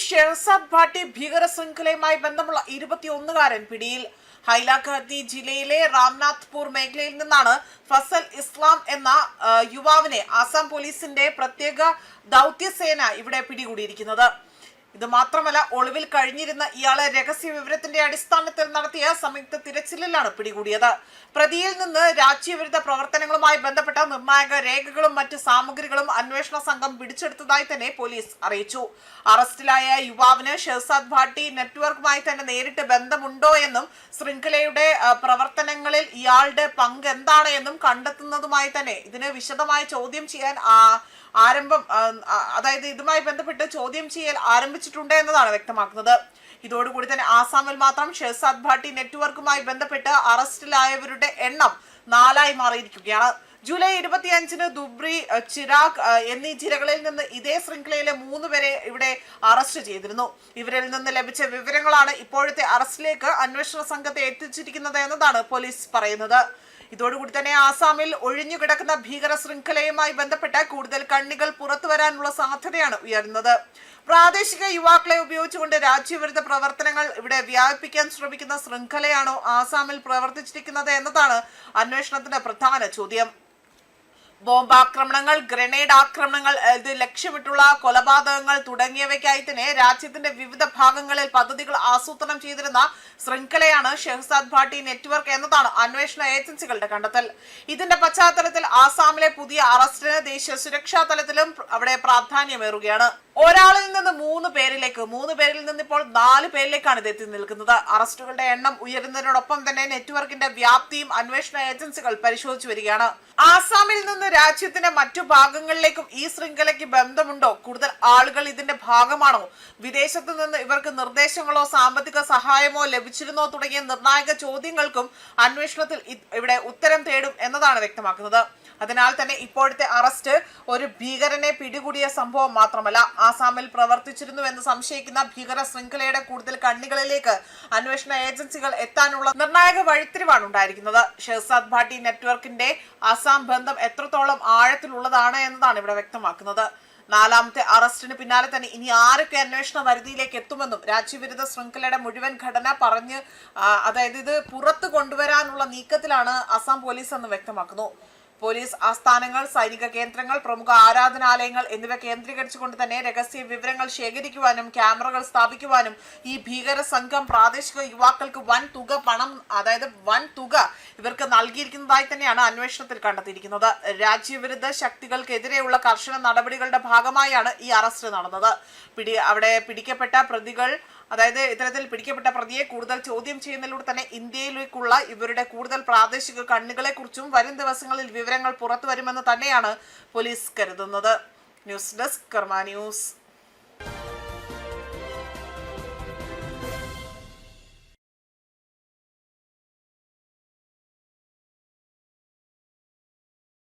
ഷെഹസാദ് ഭാട്ടി ഭീകര ശൃംഖലയുമായി ബന്ധമുള്ള 21കാരൻ പിടിയിൽ. ഹൈലാഖാത്തി ജില്ലയിലെ രാംനാഥ്പൂർ മേഖലയിൽ നിന്നാണ് ഫസൽ ഇസ്ലാം എന്ന യുവാവിനെ ആസാം പോലീസിന്റെ പ്രത്യേക ദൗത്യസേന ഇവിടെ പിടികൂടിയിരിക്കുന്നത്. ഇത് മാത്രമല്ല, ഒളിവിൽ കഴിഞ്ഞിരുന്ന ഇയാളെ രഹസ്യ വിവരത്തിന്റെ അടിസ്ഥാനത്തിൽ നടത്തിയ സംയുക്ത തിരച്ചിലിലാണ് പിടികൂടിയത്. പ്രതിയിൽ നിന്ന് രാജ്യവിരുദ്ധ പ്രവർത്തനങ്ങളുമായി ബന്ധപ്പെട്ട നിർണായക രേഖകളും മറ്റ് സാമഗ്രികളും അന്വേഷണ സംഘം പിടിച്ചെടുത്തതായി തന്നെ പോലീസ് അറിയിച്ചു. അറസ്റ്റിലായ യുവാവിന് ഷെഹസാദ് ഭാട്ടി നെറ്റ്വർക്കുമായി തന്നെ നേരിട്ട് ബന്ധമുണ്ടോ എന്നും ശൃംഖലയുടെ പ്രവർത്തനങ്ങളിൽ ഇയാളുടെ പങ്ക് എന്താണ് എന്നും കണ്ടെത്തുന്നതുമായി തന്നെ ഇതിന് വിശദമായി ചോദ്യം ചെയ്യാൻ ഇതുമായി ബന്ധപ്പെട്ട് ചോദ്യം ചെയ്യൽ ആരംഭിച്ചിട്ടുണ്ട് എന്നതാണ് വ്യക്തമാക്കുന്നത്. ഇതോടുകൂടി തന്നെ ആസാമിൽ മാത്രം ഷെഹസാദ് ഭാട്ടി നെറ്റ്വർക്കുമായി ബന്ധപ്പെട്ട് അറസ്റ്റിലായവരുടെ എണ്ണം 4ആയി മാറിയിരിക്കുകയാണ്. ജൂലൈ 25-ന് ദുബ്രി, ചിരാഗ് എന്നീ ജില്ലകളിൽ നിന്ന് ഇതേ ശൃംഖലയിലെ 3 പേരെ ഇവിടെ അറസ്റ്റ് ചെയ്തിരുന്നു. ഇവരിൽ നിന്ന് ലഭിച്ച വിവരങ്ങളാണ് ഇപ്പോഴത്തെ അറസ്റ്റിലേക്ക് അന്വേഷണ സംഘത്തെ എത്തിച്ചിരിക്കുന്നത് എന്നതാണ് പോലീസ് പറയുന്നത്. ഇതോടുകൂടി തന്നെ ആസാമിൽ ഒഴിഞ്ഞുകിടക്കുന്ന ഭീകര ശൃംഖലയുമായി ബന്ധപ്പെട്ട് കൂടുതൽ കണ്ണികൾ പുറത്തു വരാനുള്ള സാധ്യതയാണ് ഉയർന്നത്. പ്രാദേശിക യുവാക്കളെ ഉപയോഗിച്ചുകൊണ്ട് രാജ്യവിരുദ്ധ പ്രവർത്തനങ്ങൾ ഇവിടെ വ്യാപിപ്പിക്കാൻ ശ്രമിക്കുന്ന ശൃംഖലയാണോ ആസാമിൽ പ്രവർത്തിച്ചിരിക്കുന്നത് എന്നതാണ് അന്വേഷണത്തിന്റെ പ്രധാന ചോദ്യം. ബോംബാക്രമണങ്ങൾ, ഗ്രനേഡ് ആക്രമണങ്ങൾ, ഇത് ലക്ഷ്യമിട്ടുള്ള കൊലപാതകങ്ങൾ തുടങ്ങിയവയ്ക്കായി തന്നെ രാജ്യത്തിന്റെ വിവിധ ഭാഗങ്ങളിൽ പദ്ധതികൾ ആസൂത്രണം ചെയ്തിരുന്ന ശൃംഖലയാണ് ഷെഹസാദ് ഭാട്ടി നെറ്റ്വർക്ക് എന്നതാണ് അന്വേഷണ ഏജൻസികളുടെ കണ്ടെത്തൽ. ഇതിന്റെ പശ്ചാത്തലത്തിൽ ആസാമിലെ പുതിയ അറസ്റ്റിന് ദേശീയ സുരക്ഷാ തലത്തിലും അവിടെ പ്രാധാന്യമേറുകയാണ്. ഒരാളിൽ നിന്ന് 3 പേരിൽ നിന്ന് ഇപ്പോൾ 4 പേരിലേക്കാണ് ഇത് എത്തി നിൽക്കുന്നത്. അറസ്റ്റുകളുടെ എണ്ണം ഉയരുന്നതിനോടൊപ്പം തന്നെ നെറ്റ്വർക്കിന്റെ വ്യാപ്തിയും അന്വേഷണ ഏജൻസികൾ പരിശോധിച്ചു വരികയാണ്. ആസാമിൽ നിന്ന് രാജ്യത്തിന്റെ മറ്റു ഭാഗങ്ങളിലേക്കും ഈ ശൃംഖലയ്ക്ക് ബന്ധമുണ്ടോ? കൂടുതൽ ആളുകൾ ഇതിന്റെ ഭാഗമാണോ? വിദേശത്തു നിന്ന് ഇവർക്ക് നിർദ്ദേശങ്ങളോ സാമ്പത്തിക സഹായമോ ലഭിച്ചിരുന്നോ തുടങ്ങിയ നിർണായക ചോദ്യങ്ങൾക്കും അന്വേഷണത്തിൽ ഇവിടെ ഉത്തരം തേടും എന്നതാണ് വ്യക്തമാക്കുന്നത്. അതിനാൽ തന്നെ ഇപ്പോഴത്തെ അറസ്റ്റ് ഒരു ഭീകരനെ പിടികൂടിയ സംഭവം മാത്രമല്ല, ആസാമിൽ പ്രവർത്തിച്ചിരുന്നു എന്ന് സംശയിക്കുന്ന ഭീകര ശൃംഖലയുടെ കൂടുതൽ കണ്ണികളിലേക്ക് അന്വേഷണ ഏജൻസികൾ എത്താനുള്ള നിർണായക വഴിത്തിരിവാണ് ഉണ്ടായിരിക്കുന്നത്. ഷെഹസാദ് ഭാട്ടി നെറ്റ്വർക്കിന്റെ ആസാം ബന്ധം എത്രത്തോളം ആഴത്തിലുള്ളതാണ് എന്നതാണ് ഇവിടെ വ്യക്തമാക്കുന്നത്. 4ാമത്തെ അറസ്റ്റിന് പിന്നാലെ തന്നെ ഇനി ആരൊക്കെ അന്വേഷണ പരിധിയിലേക്ക് എത്തുമെന്നും രാജ്യവിരുദ്ധ ശൃംഖലയുടെ മുഴുവൻ ഘടന ഇത് പുറത്തു കൊണ്ടുവരാനുള്ള നീക്കത്തിലാണ് ആസാം പോലീസ് എന്ന് വ്യക്തമാക്കുന്നു. പോലീസ് ആസ്ഥാനങ്ങൾ, സൈനിക കേന്ദ്രങ്ങൾ, പ്രമുഖ ആരാധനാലയങ്ങൾ എന്നിവ കേന്ദ്രീകരിച്ചുകൊണ്ട് തന്നെ രഹസ്യ വിവരങ്ങൾ ശേഖരിക്കുവാനും ക്യാമറകൾ സ്ഥാപിക്കുവാനും ഈ ഭീകര സംഘം പ്രാദേശിക യുവാക്കൾക്ക് വൻ തുക ഇവർക്ക് നൽകിയിരിക്കുന്നതായി തന്നെയാണ് അന്വേഷണത്തിൽ കണ്ടെത്തിയിരിക്കുന്നത്. രാജ്യവിരുദ്ധ ശക്തികൾക്കെതിരെയുള്ള കർശന നടപടികളുടെ ഭാഗമായാണ് ഈ അറസ്റ്റ് നടന്നത്. പിടിക്കപ്പെട്ട പ്രതിയെ കൂടുതൽ ചോദ്യം ചെയ്യുന്നതിലൂടെ തന്നെ ഇന്ത്യയിലേക്കുള്ള ഇവരുടെ കൂടുതൽ പ്രാദേശിക കണ്ണുകളെ കുറിച്ചും വരും ദിവസങ്ങളിൽ വിവരങ്ങൾ പുറത്തു വരുമെന്ന് തന്നെയാണ് പോലീസ് കരുതുന്നത്. ന്യൂസ് ഡെസ്ക് കർമ്മ ന്യൂസ്.